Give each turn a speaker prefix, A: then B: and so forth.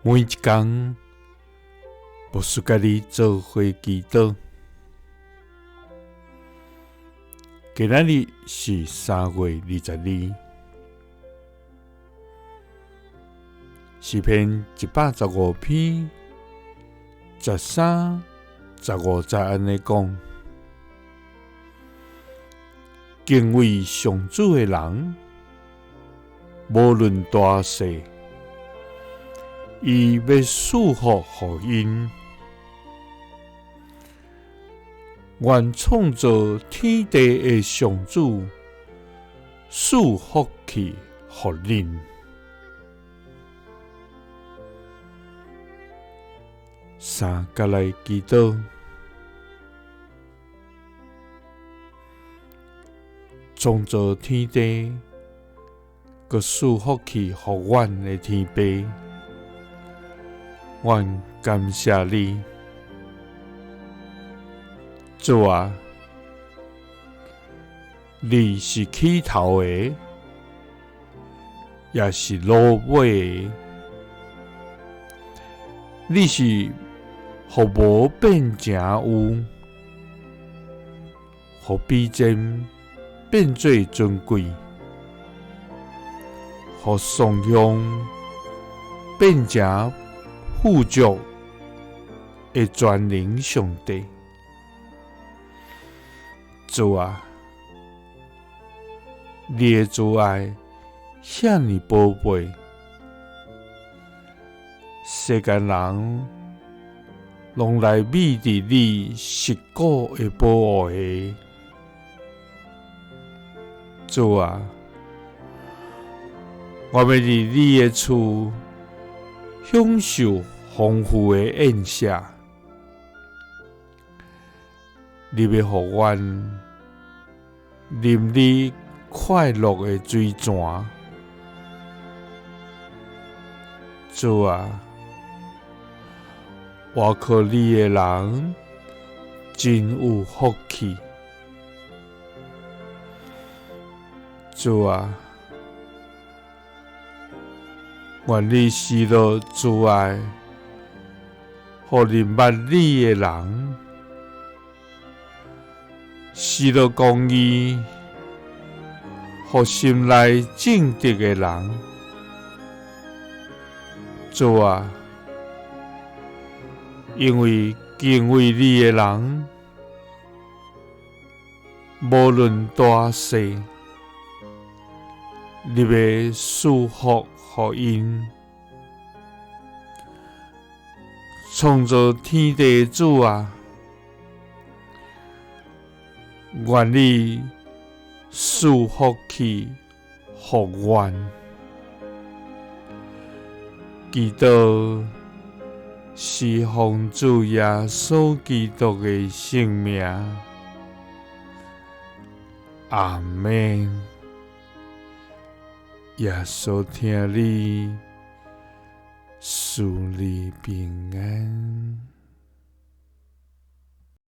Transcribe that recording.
A: 每一天，牧师甲你做伙祈祷。今仔日是3月22，诗篇115篇13、15节安尼讲：敬畏上主的人，无论大小，伊要赐福予因。愿创造天地的上主赐福气予恁。三甲来祈祷，创造天地，佮赐福气予阮的天父，阮感谢你。主啊，你是起头的，也是落尾的。你是予无变成有，予比真变做尊贵，予颂扬变成富足的全能上帝。主啊，你的慈爱遐尼宝贝，世间人拢来秘伫你实骨的保护下。主啊，我要伫你的厝享受丰富的宴食。你要予阮啉你快乐的水泉。主啊，我靠你的人真有福气。主啊，愿你施落慈爱，予认捌你的人，施落公义，予心内正直的人。主啊，因为敬畏你的人，无论大小，你要赐福予因。创造天地的主啊，愿你赐福气予阮。祈祷是奉主耶稣基督的圣名。阿们。耶稣听你，赐你平安。